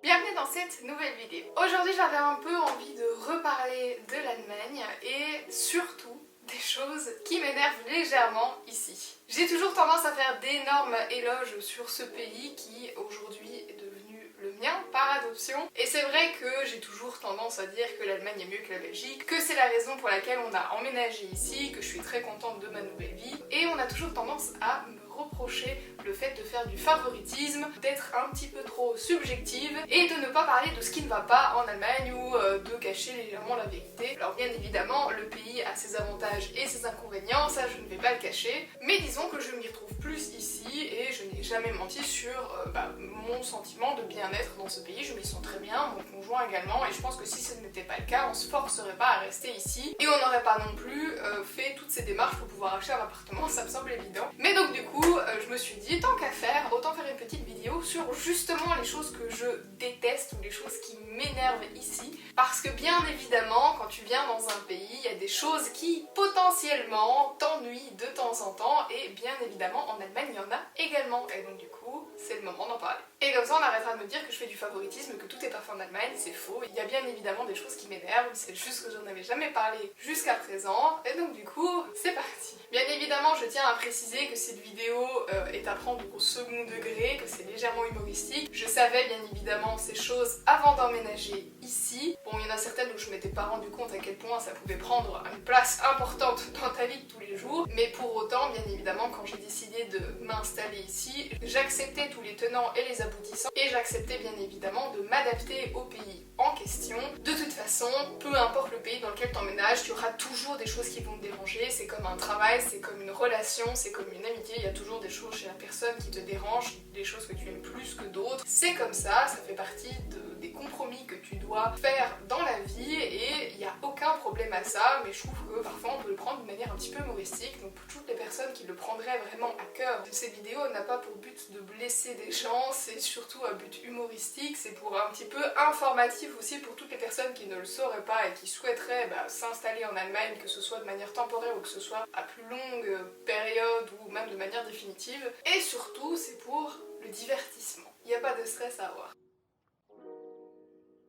Bienvenue dans cette nouvelle vidéo. Aujourd'hui j'avais un peu envie de reparler de l'Allemagne et surtout des choses qui m'énervent légèrement ici. J'ai toujours tendance à faire d'énormes éloges sur ce pays qui aujourd'hui est devenu le mien par adoption. Et c'est vrai que j'ai toujours tendance à dire que l'Allemagne est mieux que la Belgique, que c'est la raison pour laquelle on a emménagé ici, que je suis très contente de ma nouvelle vie. Et on a toujours tendance à me reprocher le fait de faire du favoritisme, d'être un petit peu trop subjective et de ne pas parler de ce qui ne va pas en Allemagne ou de cacher légèrement la vérité. Alors bien évidemment, le pays a ses avantages et ses inconvénients, ça je ne vais pas le cacher, mais disons que je m'y retrouve plus ici et je n'ai jamais menti sur mon sentiment de bien-être dans ce pays. Je m'y sens très bien, mon conjoint également, et je pense que si ce n'était pas le cas, on se forcerait pas à rester ici et on n'aurait pas non plus fait toutes ces démarches pour pouvoir acheter un appartement, ça me semble évident. Mais donc du coup, je me suis dit, tant qu'à faire, autant faire une petite vidéo sur justement les choses que je déteste ou les choses qui m'énervent ici. Parce que bien évidemment, quand tu viens dans un pays, il y a des choses qui potentiellement t'ennuient de temps en temps, et bien évidemment en Allemagne il y en a également. Et donc du coup, c'est le moment d'en parler. Et comme ça on arrêtera de me dire que je fais du favoritisme, que tout est parfait en Allemagne, c'est faux. Il y a bien évidemment des choses qui m'énervent, c'est juste que j'en avais jamais parlé jusqu'à présent. Et donc du coup, c'est parti. Bien évidemment, je tiens à préciser que cette vidéo est à prendre au second degré, que c'est légèrement humoristique. Je savais bien évidemment ces choses avant d'emménager ici. Bon, il y en a certaines où je m'étais pas rendu compte à quel point ça pouvait prendre une place importante dans ta vie de tous les jours, mais pour autant, bien évidemment, quand j'ai décidé de m'installer ici, j'acceptais tous les tenants et les aboutissants, et j'acceptais bien évidemment de m'adapter au pays en question. De toute façon, peu importe le pays dans lequel t'emménages, tu auras toujours des choses qui vont te déranger. C'est comme un travail, c'est comme une relation, c'est comme une amitié, il y a toujours des choses chez la personne qui te dérangent, des choses que tu aimes plus que d'autres. C'est comme ça fait partie des compromis que tu dois faire dans la vie, et il n'y a aucun problème à ça, mais je trouve que parfois on peut le prendre d'une manière un petit peu humoristique. Donc pour toutes les personnes qui le prendraient vraiment à cœur, cette vidéo n'a pas pour but de blesser des gens, c'est surtout un but humoristique, c'est pour un petit peu informatif aussi pour toutes les personnes qui ne le sauraient pas et qui souhaiteraient s'installer en Allemagne, que ce soit de manière temporaire ou que ce soit à plus longue période ou même de manière définitive. Et surtout, c'est pour le divertissement. Il n'y a pas de stress à avoir.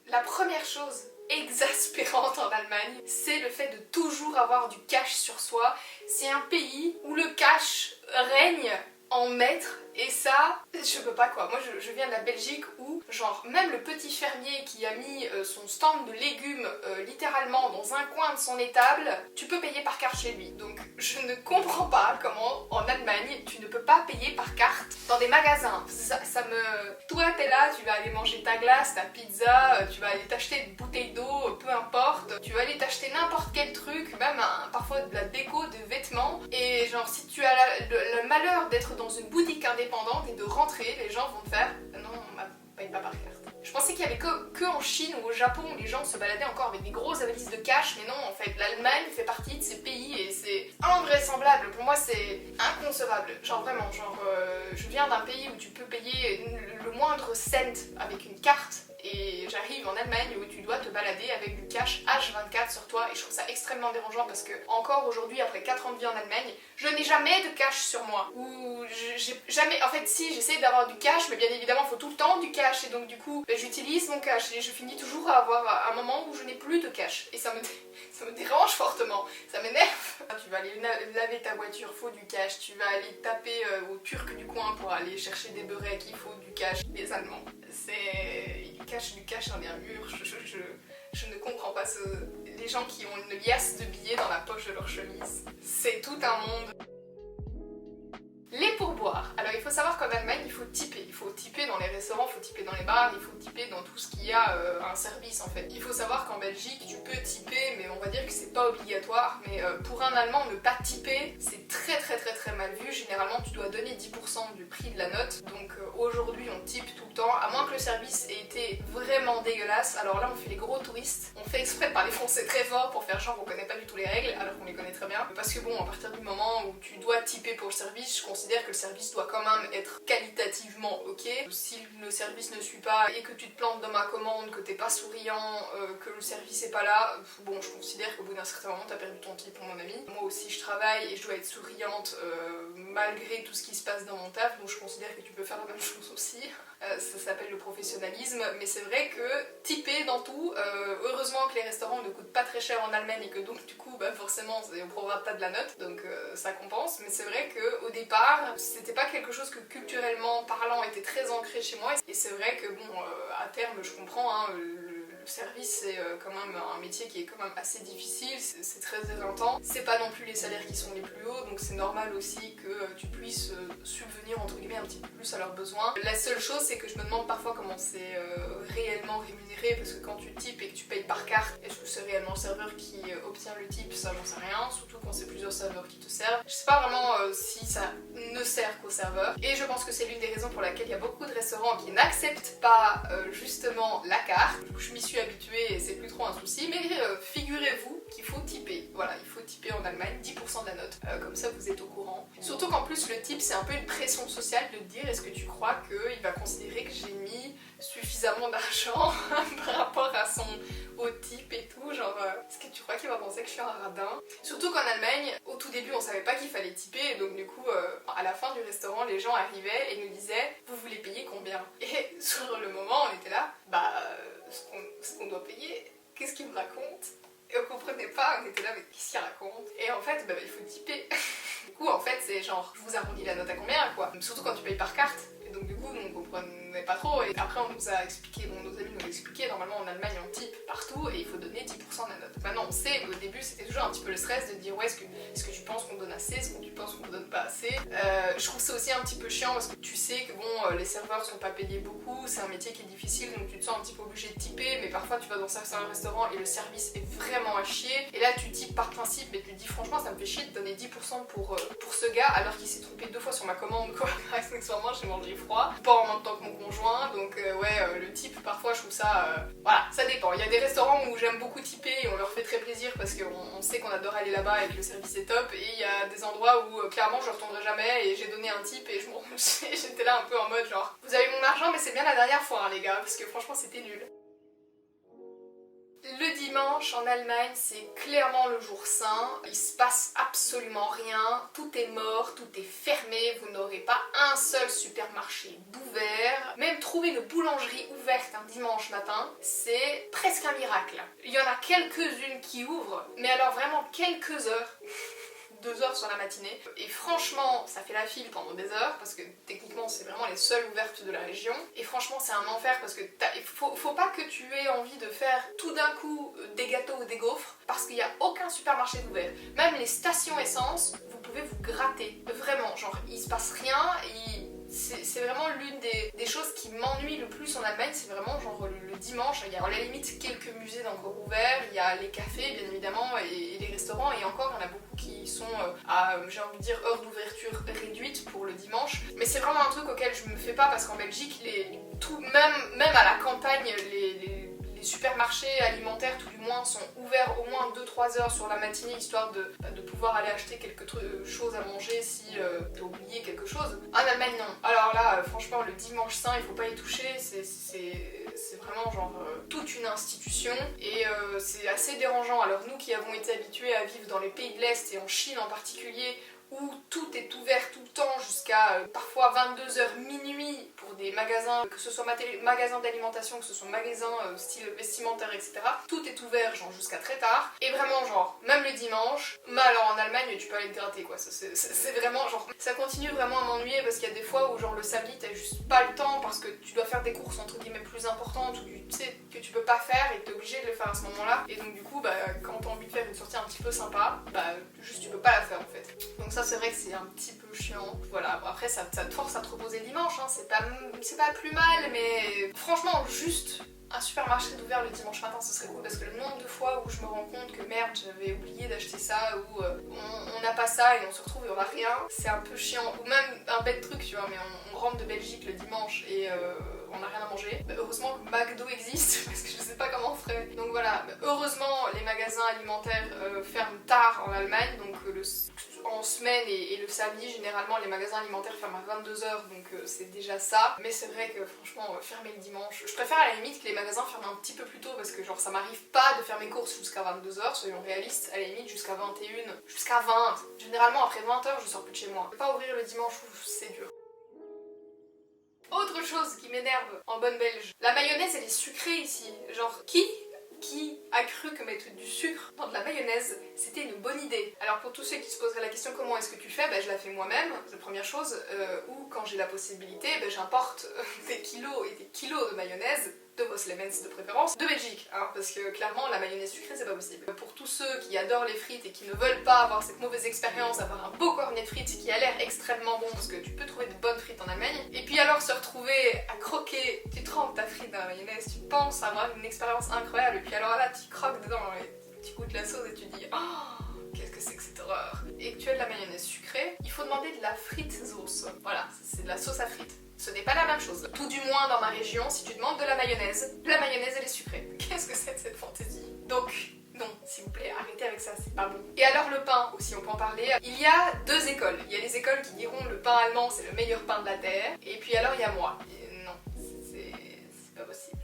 La première chose exaspérante en Allemagne, c'est le fait de toujours avoir du cash sur soi. C'est un pays où le cash règne en maître, et ça, je peux pas quoi. Moi je viens de la Belgique où genre même le petit fermier qui a mis son stand de légumes littéralement dans un coin de son étable, tu peux payer par carte chez lui. Donc je ne comprends pas comment en Allemagne tu ne peux pas payer par carte dans des magasins. Ça me... Toi t'es là, tu vas aller manger ta glace, ta pizza, tu vas aller t'acheter une bouteille d'eau, peu importe, tu vas aller t'acheter n'importe quel truc, même parfois de la déco, de vêtements, et genre si tu as le malheur d'être dans une boutique indépendante et de rentrer, les gens vont te faire non, on paye pas par carte. Je pensais qu'il y avait que en Chine ou au Japon où les gens se baladaient encore avec des grosses valises de cash, mais non, en fait, l'Allemagne fait partie de ces pays et c'est invraisemblable. Pour moi, c'est inconcevable. Genre vraiment, je viens d'un pays où tu peux payer le moindre cent avec une carte, et j'arrive en Allemagne où tu dois te balader avec du cash H24 sur toi, et je trouve ça extrêmement dérangeant parce que encore aujourd'hui, après 4 ans de vie en Allemagne, je n'ai jamais de cash sur moi. Ou j'ai jamais... En fait si, j'essaie d'avoir du cash, mais bien évidemment il faut tout le temps du cash, et donc du coup j'utilise mon cash et je finis toujours à avoir un moment où je n'ai plus de cash, et ça me dérange fortement, ça m'énerve. Tu vas aller laver ta voiture, faut du cash. Tu vas aller taper au turc du coin pour aller chercher des beureks, il faut du cash. Les Allemands, c'est... du cash dans les murs, je ne comprends pas les gens qui ont une liasse de billets dans la poche de leur chemise. C'est tout un monde. Les pourboires. Alors il faut savoir qu'en Allemagne il faut tiper. Il faut tiper dans les restaurants, il faut tiper dans les bars, il faut tiper dans tout ce qui a un service en fait. Il faut savoir qu'en Belgique tu peux tiper, mais on va dire que c'est pas obligatoire. Mais pour un Allemand, ne pas tiper, c'est très mal vu. Généralement tu dois donner 10% du prix de la note. Donc aujourd'hui on type tout le temps, à moins que le service ait été vraiment dégueulasse. Alors là on fait les gros touristes. On fait exprès de parler français très fort pour faire genre on connaît pas du tout les règles, alors qu'on les connaît très bien. Parce que bon, à partir du moment où tu dois tiper pour le service, je considère que le service doit quand même être qualitativement ok. Si le service ne suit pas et que tu te plantes dans ma commande, que t'es pas souriant, que le service est pas là, bon je considère qu'au bout d'un certain moment t'as perdu ton type mon ami. Moi aussi je travaille et je dois être souriante malgré tout ce qui se passe dans mon taf, donc je considère que tu peux faire la même chose aussi. ça s'appelle le professionnalisme, mais c'est vrai que tiper dans tout, heureusement que les restaurants ne coûtent pas très cher en Allemagne et que donc du coup forcément c'est au prorata de la note, donc ça compense, mais c'est vrai qu'au départ c'était pas quelque chose que culturellement parlant était très ancré chez moi, et c'est vrai que bon, à terme je comprends, hein, le service c'est quand même un métier qui est quand même assez difficile, c'est très éreintant, c'est pas non plus les salaires qui sont les plus hauts, donc c'est normal aussi que tu puisses subvenir entre guillemets un petit peu plus à leurs besoins. La seule chose c'est que je me demande parfois comment c'est réellement rémunéré, parce que quand tu types et que tu payes par carte, est-ce que c'est réellement le serveur qui obtient le type? Ça j'en sais rien, surtout quand c'est plusieurs serveurs qui te servent. Je sais pas vraiment si ça ne sert qu'au serveur, et je pense que c'est l'une des raisons pour laquelle il y a beaucoup de restaurants qui n'acceptent pas justement la carte. Je m'y suis habituée et c'est plus trop un souci, mais figurez-vous qu'il faut tiper. Voilà, il faut tiper en Allemagne 10% de la note, comme ça vous êtes au courant. Surtout qu'en plus le tip c'est un peu une pression sociale de te dire est-ce que tu crois qu'il va considérer que j'ai mis suffisamment d'argent par rapport à son au type et tout, genre est-ce que tu crois qu'il va penser que je suis un radin? Surtout qu'en Allemagne, au tout début on savait pas qu'il fallait tiper, et donc du coup à la fin du restaurant les gens arrivaient et nous disaient vous voulez payer combien? Et sur le moment on était là, bah ce qu'on doit payer, qu'est-ce qu'il me raconte? Et on comprenait pas, on était là mais qu'est-ce qu'il raconte? Et en fait bah, il faut tiper. Du coup en fait c'est genre je vous arrondis la note à combien quoi? Surtout quand tu payes par carte. Et donc du coup on comprenait pas trop, et après on nous a expliqué, bon, nos amis nous l'ont expliqué, normalement en Allemagne on type partout et il faut donner 10% de la note. Maintenant on sait, mais au début c'était toujours un petit peu le stress de dire ouais est-ce que tu penses qu'on donne assez, est-ce que tu penses qu'on donne pas assez. Je trouve ça aussi un petit peu chiant parce que tu sais que bon les serveurs sont pas payés beaucoup, c'est un métier qui est difficile, donc tu te sens un petit peu obligé de typer, mais parfois tu vas dans un restaurant et le service est vraiment à chier, et là tu types par principe, mais tu te dis franchement ça me fait chier de donner 10% pour ce gars alors qu'il s'est trompé 2 fois sur ma commande quoi. Accessoirement j'ai mangé froid, pas en même temps que mon conjoint, donc le type parfois je trouve ça voilà, ça dépend. Il y a des restaurants où j'aime beaucoup typer et on leur fait très plaisir parce qu'on sait qu'on adore aller là-bas et que le service est top, et il y a des endroits où clairement je retournerai jamais et j'ai donné un type et j'étais là un peu en mode genre vous avez mon argent mais c'est bien la dernière fois hein, les gars, parce que franchement c'était nul. Le dimanche en Allemagne c'est clairement le jour saint, il se passe absolument rien, tout est mort, tout est fermé, vous n'aurez pas un seul supermarché d'ouvert, même trouver une boulangerie ouverte un dimanche matin c'est presque un miracle. Il y en a quelques-unes qui ouvrent, mais alors vraiment quelques heures. 2 heures sur la matinée, et franchement ça fait la file pendant des heures parce que techniquement c'est vraiment les seules ouvertes de la région, et franchement c'est un enfer parce que faut pas que tu aies envie de faire tout d'un coup des gâteaux ou des gaufres parce qu'il n'y a aucun supermarché d'ouvert. Même les stations essence vous pouvez vous gratter, vraiment, genre il se passe rien, et c'est vraiment l'une des choses qui m'ennuie le plus en Allemagne, c'est vraiment genre le dimanche, il y a à la limite quelques musées encore ouverts, il y a les cafés bien évidemment et les restaurants, et encore il y en a beaucoup qui sont à, j'ai envie de dire, heure d'ouverture réduite pour le dimanche, mais c'est vraiment un truc auquel je me fais pas parce qu'en Belgique, même à la campagne, les supermarchés alimentaires tout du moins sont ouverts au moins 2-3 heures sur la matinée, histoire de pouvoir aller acheter quelque chose à manger si t'as oublié quelque chose. En Allemagne non. Alors là franchement le dimanche saint il faut pas y toucher, c'est vraiment genre toute une institution, et c'est assez dérangeant. Alors nous qui avons été habitués à vivre dans les pays de l'Est et en Chine en particulier, où tout est ouvert tout le temps jusqu'à parfois 22h minuit pour des magasins, que ce soit magasins d'alimentation, que ce soit magasins style vestimentaire, etc. Tout est ouvert genre jusqu'à très tard, et vraiment genre même le dimanche, mais alors en Allemagne tu peux aller te gratter quoi, c'est vraiment genre ça continue vraiment à m'ennuyer parce qu'il y a des fois où genre le samedi t'as juste pas le temps parce que tu dois faire des courses entre guillemets plus importantes ou tu sais que tu peux pas faire et t'es obligé de le faire à ce moment là, et donc du coup quand t'as envie de faire une sortie un petit peu sympa, juste tu peux pas la faire en fait. Donc ça c'est vrai que c'est un petit peu chiant. Voilà, bon, après ça te force à te reposer le dimanche, hein. C'est pas plus mal, mais franchement juste un supermarché d'ouvert le dimanche matin ce serait cool, parce que le nombre de fois où je me rends compte que merde j'avais oublié d'acheter ça, ou on n'a pas ça et on se retrouve et on n'a rien, c'est un peu chiant. Ou même un bête truc tu vois, mais on rentre de Belgique le dimanche et on n'a rien à manger. Heureusement que McDo existe parce que je sais pas comment on ferait. Donc voilà, heureusement les magasins alimentaires ferment tard en Allemagne, donc en semaine et le samedi généralement les magasins alimentaires ferment à 22h, donc c'est déjà ça. Mais c'est vrai que franchement fermer le dimanche, je préfère à la limite que les magasins ferment un petit peu plus tôt, parce que genre ça m'arrive pas de faire mes courses jusqu'à 22h, soyons réalistes, à la limite jusqu'à 21, jusqu'à 20. Généralement après 20h je sors plus de chez moi. Pas ouvrir le dimanche, c'est dur. Autre chose qui m'énerve en bonne belge. La mayonnaise elle est sucrée ici. Genre qui a cru que mettre du sucre dans de la mayonnaise c'était une bonne idée? Alors pour tous ceux qui se poseraient la question comment est-ce que tu fais, je la fais moi-même, c'est la première chose, ou quand j'ai la possibilité, j'importe des kilos et des kilos de mayonnaise, de Vos Levens de préférence, de Belgique, hein, parce que clairement la mayonnaise sucrée c'est pas possible. Pour tous ceux qui adorent les frites et qui ne veulent pas avoir cette mauvaise expérience, avoir un beau cornet de frites qui a l'air extrêmement bon, parce que tu peux trouver de bonnes frites en Allemagne, et puis alors se retrouver à croquer, tu trempes ta frite dans la mayonnaise, tu penses avoir une expérience incroyable, et puis alors là tu croques dedans et tu goûtes la sauce et tu dis oh qu'est-ce que c'est que cette horreur, et que tu as de la mayonnaise sucrée, il faut demander de la frite sauce. Voilà, c'est de la sauce à frites. Ce n'est pas la même chose. Tout du moins dans ma région, si tu demandes de la mayonnaise elle est sucrée. Qu'est-ce que c'est que cette fantaisie? Donc, non, s'il vous plaît, arrêtez avec ça, c'est pas bon. Et alors le pain aussi, on peut en parler. Il y a deux écoles. Il y a les écoles qui diront le pain allemand c'est le meilleur pain de la terre. Et puis alors il y a moi. Et non, c'est pas possible.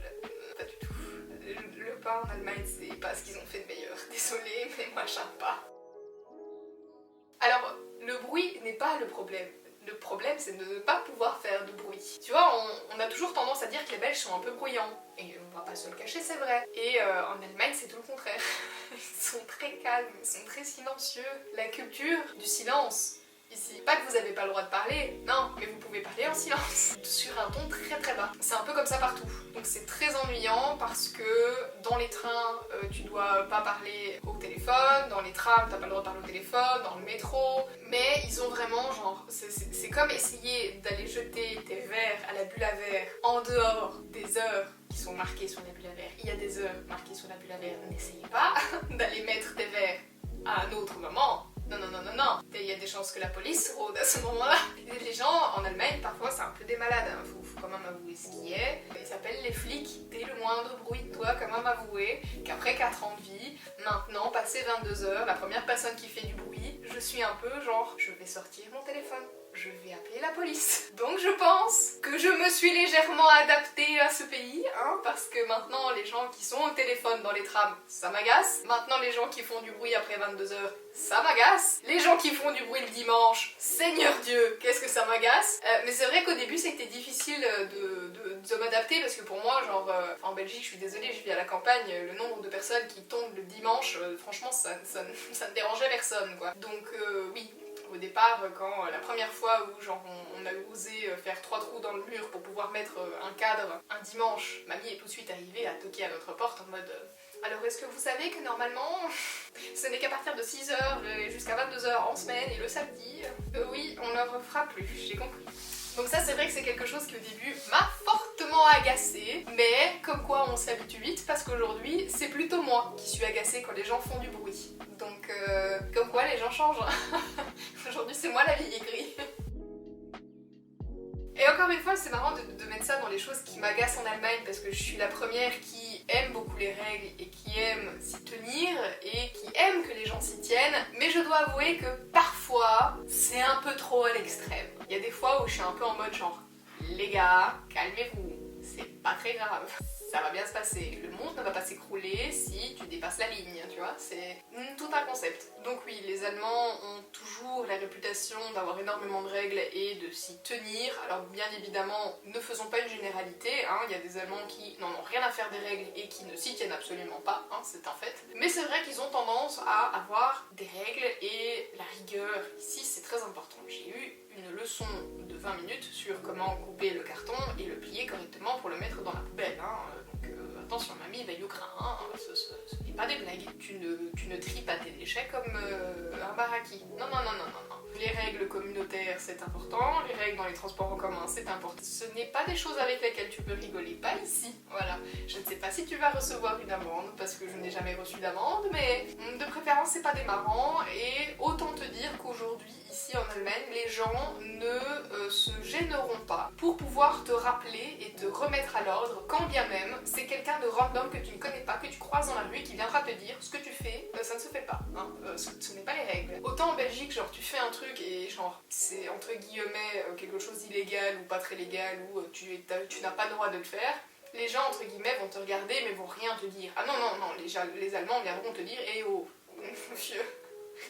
Pas du tout. Le pain en Allemagne, c'est pas ce qu'ils ont fait de meilleur. Désolée, mais moi j'aime pas. Alors, le bruit n'est pas le problème. Le problème, c'est de ne pas pouvoir faire de bruit. Tu vois, on a toujours tendance à dire que les Belges sont un peu bruyants. Et on va pas se le cacher, c'est vrai. Et en Allemagne, c'est tout le contraire. Ils sont très calmes, ils sont très silencieux. La culture du silence. Ici. Pas que vous avez pas le droit de parler, non, mais vous pouvez parler en silence, sur un ton très très bas. C'est un peu comme ça partout. Donc c'est très ennuyant parce que dans les trains, tu dois pas parler au téléphone, dans les trams, t'as pas le droit de parler au téléphone, dans le métro, mais ils ont vraiment genre, c'est comme essayer d'aller jeter tes verres à la bulle à verre en dehors des heures qui sont marquées sur la bulle à verre. Il y a des heures marquées sur la bulle à verre, n'essayez pas d'aller mettre tes verres à un autre moment. Non, non, non, non, non. Il y a des chances que la police rôde à ce moment-là. Les gens en Allemagne, parfois, c'est un peu des malades. Hein. Faut quand même avouer ce qui est. Ils s'appellent les flics. Dès le moindre bruit de toi, quand même avouer qu'après 4 ans de vie, maintenant, passé 22 heures, la première personne qui fait du bruit, je suis un peu genre, je vais sortir mon téléphone. Je vais appeler la police. Donc je pense que je me suis légèrement adaptée à ce pays, hein, parce que maintenant les gens qui sont au téléphone dans les trams, ça m'agace. Maintenant les gens qui font du bruit après 22 heures, ça m'agace. Les gens qui font du bruit le dimanche, Seigneur Dieu, qu'est-ce que ça m'agace. Mais c'est vrai qu'au début c'était difficile de m'adapter parce que pour moi, genre, en Belgique, je suis désolée, je vis à la campagne, le nombre de personnes qui tombent le dimanche, franchement ça ne dérangeait personne, quoi. Donc oui. Au départ, quand la première fois où genre, on a osé faire 3 trous dans le mur pour pouvoir mettre un cadre un dimanche, mamie est tout de suite arrivée à toquer à notre porte en mode alors est-ce que vous savez que normalement ce n'est qu'à partir de 6h jusqu'à 22h en semaine et le samedi, oui, on leur fera plus, j'ai compris. Donc ça c'est vrai que c'est quelque chose qui au début m'a fortement agacée, mais comme quoi on s'habitue vite parce qu'aujourd'hui c'est plutôt moi qui suis agacée quand les gens font du bruit. Donc comme quoi les gens changent. Aujourd'hui c'est moi la vieille aigrie. Et encore une fois c'est marrant de mettre ça dans les choses qui m'agacent en Allemagne parce que je suis la première qui aime beaucoup les règles et qui aime s'y tenir et qui aime que les gens s'y tiennent, mais je dois avouer que parfois c'est un peu trop à l'extrême. Il y a des fois où je suis un peu en mode genre les gars, calmez-vous, c'est pas très grave. Ça va bien se passer, le monde ne va pas s'écrouler si tu dépasses la ligne, tu vois, c'est tout un concept. Donc oui, les Allemands ont toujours la réputation d'avoir énormément de règles et de s'y tenir. Alors bien évidemment, ne faisons pas une généralité, hein. Il y a des Allemands qui n'en ont rien à faire des règles et qui ne s'y tiennent absolument pas, hein, c'est un fait. Mais c'est vrai qu'ils ont tendance à avoir des règles et la rigueur, ici c'est très important. J'ai eu une leçon de 20 minutes sur comment couper le carton et le plier correctement pour le mettre dans la poubelle, hein. Donc attention, mamie veille au grain, hein. Ce n'est pas des blagues. Tu ne tries pas tes déchets comme un baraki. Non, non, non, non, non, non. Les règles communautaires, c'est important. Les règles dans les transports en commun, c'est important. Ce n'est pas des choses avec lesquelles tu peux rigoler. Pas ici. Voilà. Je ne sais pas si tu vas recevoir une amende, parce que je n'ai jamais reçu d'amende, mais de préférence, c'est pas des marrants. Et autant te dire qu'aujourd'hui, ici en Allemagne, les gens ne se gêneront pas pour pouvoir te rappeler et te remettre à l'ordre, quand bien même c'est quelqu'un de random que tu ne connais pas, que tu croises dans la rue, qui viendra te dire ce que tu fais, ça ne se fait pas, hein, ce n'est pas les règles. Autant en Belgique, genre tu fais un truc et genre c'est entre guillemets quelque chose d'illégal ou pas très légal ou tu n'as pas le droit de le faire, les gens entre guillemets vont te regarder mais vont rien te dire. Ah non non non, les Allemands viendront te dire eh oh, monsieur,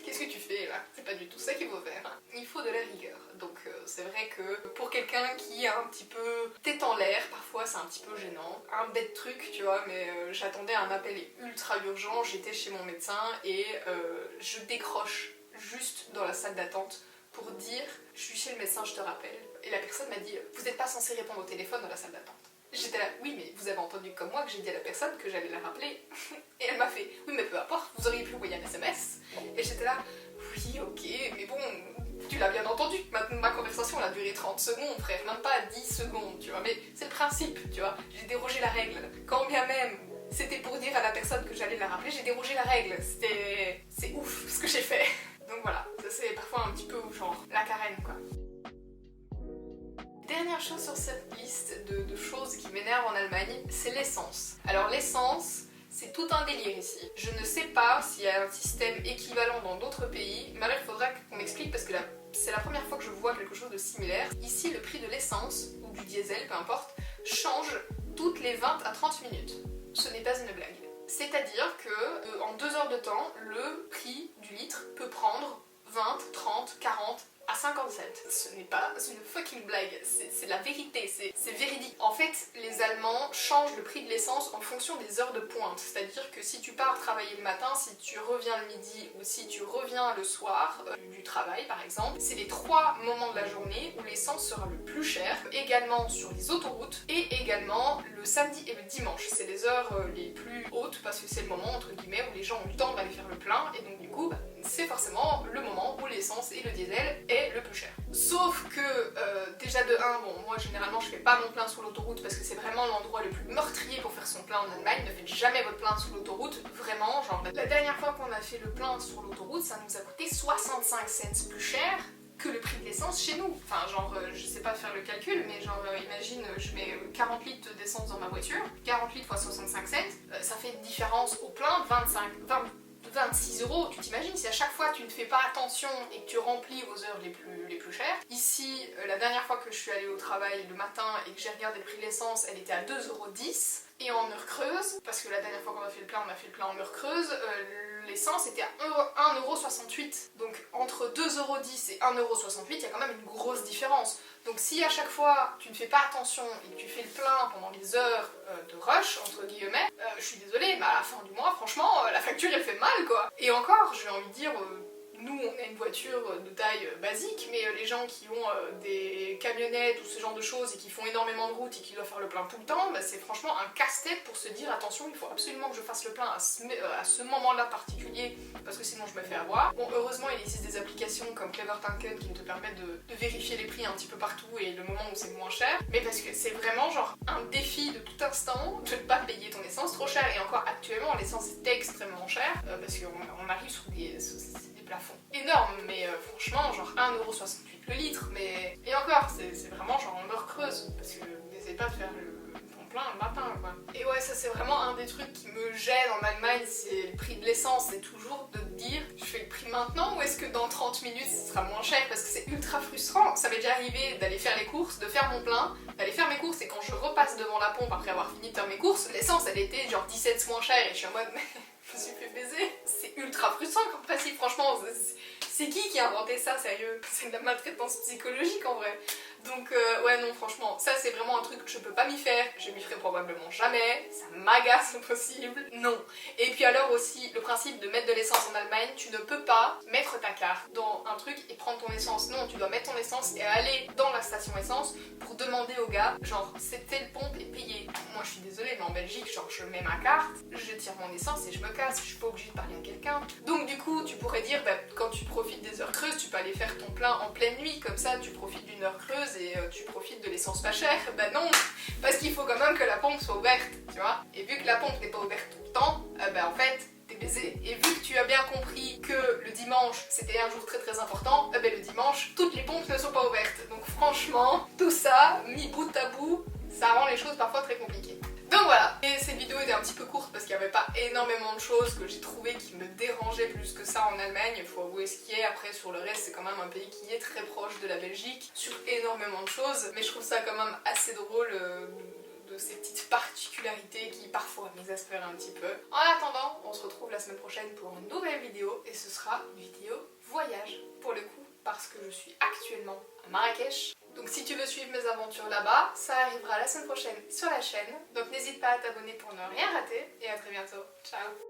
qu'est-ce que tu fais là? C'est pas du tout ça qu'il faut faire. Il faut de la rigueur. Donc c'est vrai que pour quelqu'un qui a un petit peu tête en l'air, parfois c'est un petit peu gênant. Un bête truc, tu vois, mais j'attendais un appel ultra urgent, j'étais chez mon médecin et je décroche juste dans la salle d'attente pour dire « je suis chez le médecin, je te rappelle ». Et la personne m'a dit « vous n'êtes pas censé répondre au téléphone dans la salle d'attente ». J'étais là, oui mais vous avez entendu comme moi que j'ai dit à la personne que j'allais la rappeler. Et elle m'a fait, oui mais peu importe, vous auriez pu envoyer un SMS. Et j'étais là, oui ok, mais bon, tu l'as bien entendu, ma conversation elle a duré 30 secondes frère, même pas 10 secondes, tu vois. Mais c'est le principe, tu vois, j'ai dérogé la règle. Quand bien même c'était pour dire à la personne que j'allais la rappeler, j'ai dérogé la règle. C'est ouf ce que j'ai fait. Donc voilà, ça c'est parfois un petit peu genre la carène quoi. Dernière chose sur cette liste de choses qui m'énervent en Allemagne, c'est l'essence. Alors l'essence, c'est tout un délire ici. Je ne sais pas s'il y a un système équivalent dans d'autres pays, mais alors il faudra qu'on m'explique parce que là, c'est la première fois que je vois quelque chose de similaire. Ici, le prix de l'essence, ou du diesel, peu importe, change toutes les 20 à 30 minutes. Ce n'est pas une blague. C'est-à-dire que en 2 heures de temps, le prix du litre peut prendre 20, 30, 40 à 50 cents. Ce n'est pas une fucking blague, c'est la vérité, c'est véridique. En fait, les Allemands changent le prix de l'essence en fonction des heures de pointe. C'est-à-dire que si tu pars travailler le matin, si tu reviens le midi ou si tu reviens le soir du travail par exemple, c'est les 3 moments de la journée où l'essence sera le plus cher. Également sur les autoroutes et également le samedi et le dimanche. C'est les heures les plus hautes parce que c'est le moment entre guillemets où les gens ont le temps d'aller faire le plein et donc du coup c'est forcément le moment où l'essence et le diesel est le plus cher. Sauf que déjà de 1, bon moi généralement je fais pas mon plein sur l'autoroute parce que c'est vraiment l'endroit le plus meurtrier pour faire son plein en Allemagne. Ne faites jamais votre plein sur l'autoroute, vraiment. Genre la dernière fois qu'on a fait le plein sur l'autoroute, ça nous a coûté 65 cents plus cher que le prix de l'essence chez nous. Enfin genre je sais pas faire le calcul mais genre imagine je mets 40 litres d'essence dans ma voiture, 40 litres x 65 cents, ça fait une différence au plein de 26 €, tu t'imagines si à chaque fois tu ne fais pas attention et que tu remplis aux heures les plus chères. Ici, la dernière fois que je suis allée au travail le matin et que j'ai regardé le prix de l'essence, elle était à 2,10 € et en heure creuse, parce que la dernière fois qu'on a fait le plein, on a fait le plein en heure creuse, l'essence était à 1,68 €. Donc entre 2,10 € et 1,68 €, il y a quand même une grosse différence. Donc si à chaque fois tu ne fais pas attention et que tu fais le plein pendant les heures de rush, entre guillemets, je suis désolée, mais à la fin du mois, franchement, la facture elle fait mal quoi. Et encore, j'ai envie de dire, nous on a une voiture de taille basique, mais les gens qui ont des camionnettes ou ce genre de choses et qui font énormément de route et qui doivent faire le plein tout le temps, bah, c'est franchement un casse-tête pour se dire attention, il faut absolument que je fasse le plein à ce moment-là particulier parce que sinon je me fais avoir. Bon, heureusement il existe des applications comme Clever Tanken qui te permettent de vérifier les prix un petit peu partout et le moment où c'est moins cher, mais parce que c'est vraiment genre un défi de tout instant de ne pas payer ton essence trop cher. Et encore actuellement l'essence est extrêmement chère parce qu'on arrive sur des plafonds énormes, mais franchement genre 1,68 € le litre, mais et encore c'est vraiment genre en heure creuse parce que n'essaie pas de faire ton plein le matin quoi. Et ouais, ça c'est vraiment un des trucs qui me gêne en Allemagne, c'est le prix de l'essence. C'est toujours de te dire je fais le prix maintenant ou est-ce que dans 30 minutes ce sera moins cher, parce que c'est ultra frustrant. Ça m'est déjà arrivé d'aller faire les courses, de faire mon plein, d'aller faire mes courses et quand je repasse devant la pompe après avoir fini de faire mes courses, l'essence elle était genre 17 moins chère et je suis en mode mais je me suis fait baiser. C'est ultra frustrant comme principe, franchement. C'est qui a inventé ça, sérieux? C'est de la maltraitance psychologique en vrai. Donc ouais non franchement, ça c'est vraiment un truc que je peux pas m'y faire, je m'y ferai probablement jamais, ça m'agace au possible, non. Et puis alors aussi, le principe de mettre de l'essence en Allemagne, tu ne peux pas mettre ta carte dans un truc et prendre ton essence, non, tu dois mettre ton essence et aller dans la station essence pour demander au gars, genre c'est telle pompe et payer. Moi je suis désolée mais en Belgique, genre je mets ma carte, je tire mon essence et je me casse, je suis pas obligée de parler à quelqu'un. Donc du coup tu pourrais dire, bah, quand tu profites des heures creuses, tu peux aller faire ton plein en pleine nuit, comme ça tu profites d'une heure creuse et tu profites de l'essence pas chère. Bah non, parce qu'il faut quand même que la pompe soit ouverte, tu vois. Et vu que la pompe n'est pas ouverte tout le temps, bah en fait t'es baisé. Et vu que tu as bien compris que le dimanche c'était un jour très très important, bah le dimanche toutes les pompes ne sont pas ouvertes. Donc franchement, tout ça, mis bout à bout, ça rend les choses parfois très compliquées. Donc voilà, et cette vidéo était un petit peu courte parce qu'il n'y avait pas énormément de choses que j'ai trouvé qui me dérangeaient plus que ça en Allemagne, il faut avouer ce qui est. Après sur le reste c'est quand même un pays qui est très proche de la Belgique sur énormément de choses, mais je trouve ça quand même assez drôle de de ces petites particularités qui parfois m'exaspèrent un petit peu. En attendant, on se retrouve la semaine prochaine pour une nouvelle vidéo et ce sera une vidéo voyage pour le coup parce que je suis actuellement à Marrakech. Donc si tu veux suivre mes aventures là-bas, ça arrivera la semaine prochaine sur la chaîne. Donc n'hésite pas à t'abonner pour ne rien rater et à très bientôt. Ciao!